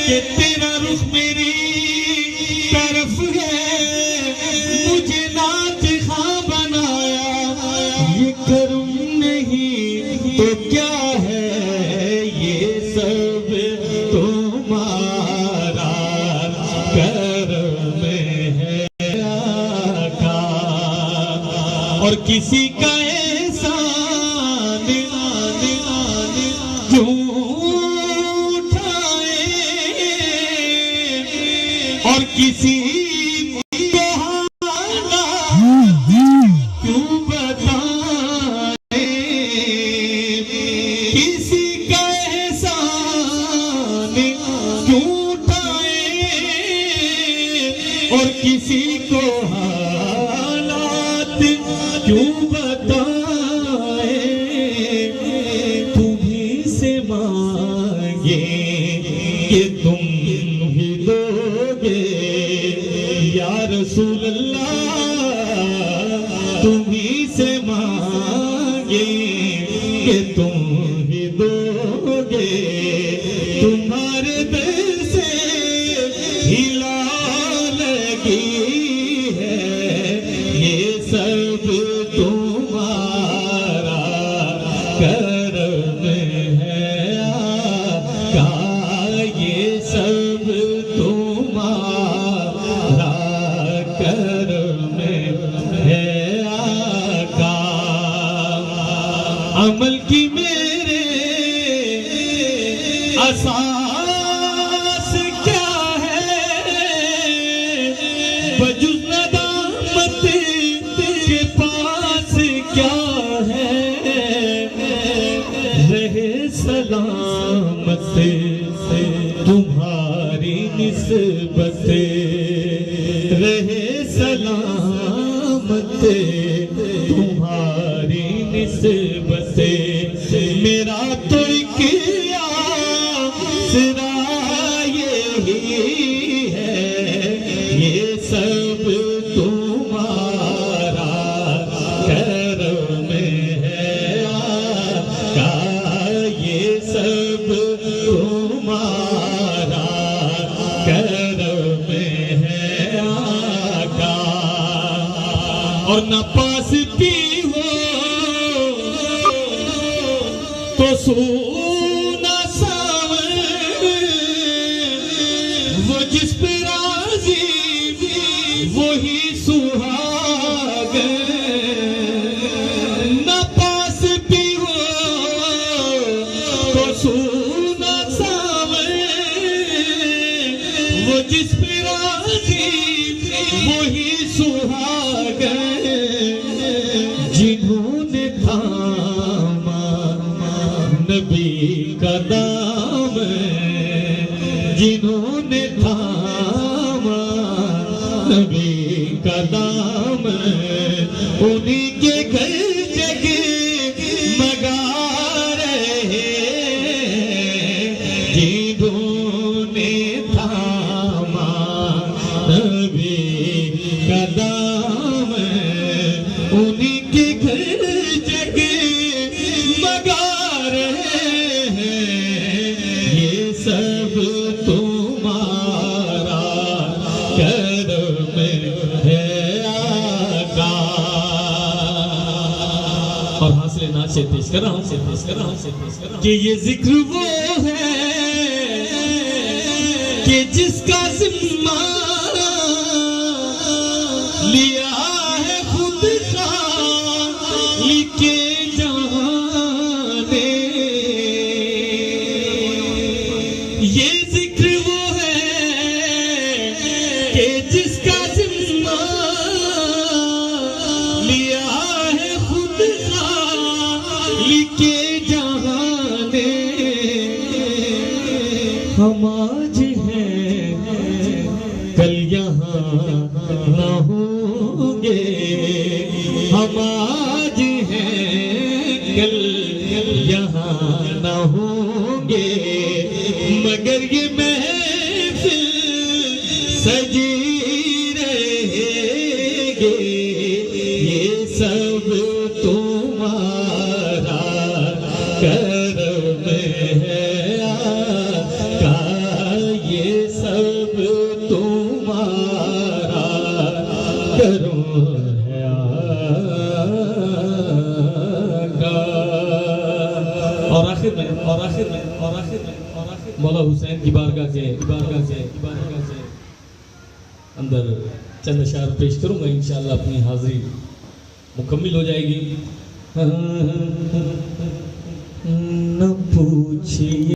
कि तेरा रुख मेरी तरफ है, मुझे नाच ख़ां बनाया, ये कर्म नहीं तो क्या है, ये सब तुम्हारा कर्म है आका। और किसी का और किसी को हाना क्यों बताए, किसी का एहसान क्यों उठाए, और किसी को हालात क्यों बताए। तुम्हीं से मांगे कि तुम ही दोगे या रसूल अल्लाह, तुम्हीं से मांगे कि तुम ही दोगे, तुम्हारे दिल से हिला लगी है, ये सब तुम्हारा कर्म है आका, ये सब तुम्हारा कर्म है आका। अमल की मेरे असास क्या है, बजुज़ नदामत के पास क्या है, रहे सलामत तुम्हारी निस्बत, रहे सलामत तुम्हारी निस्बत। मेरा तो एक आसरा यही है, ये सब तुम्हारा कर्म है आका, ये सब तुम्हारा कर्म है आका। और न पास भी हो तो सोना सावन, वो जिस पे राजी वही सुहागन, न पास भी हो तो सोना सावन, वो जिस पे राजी वही सुहागन। जिन्होंने थामा नबी का दाम, जिन्होंने थामा नबी का दाम, उन्हीं के घर जग मगा रहे, जिन्होंने थामा नबी का दाम, उन्हीं के घर जग मगा रहे हैं, ये सब तुम्हारा कर्म है आका। और हासिल नाच से पेश कर रहा हूँ कि ये जिक्र वो है कि जिसका जिम्मा लिया है खुद खालिक जाने, ये जिक्र वो है कि जिसका जिम्मा लिया है खुद खालिक जाने। हम आज हैं कल यहाँ न होंगे, हम आज हैं कल यहाँ न होंगे, मगर ये महफिल सजी रहेगी, ये सब तुम्हारा कर्म है आका, ये करूं है आका। और आखिर में मौला हुसैन की बारगाह से अंदर चंद अशार पेश करूंगा, इंशाअल्लाह अपनी हाजिरी मुकम्मिल हो जाएगी। न पूछिए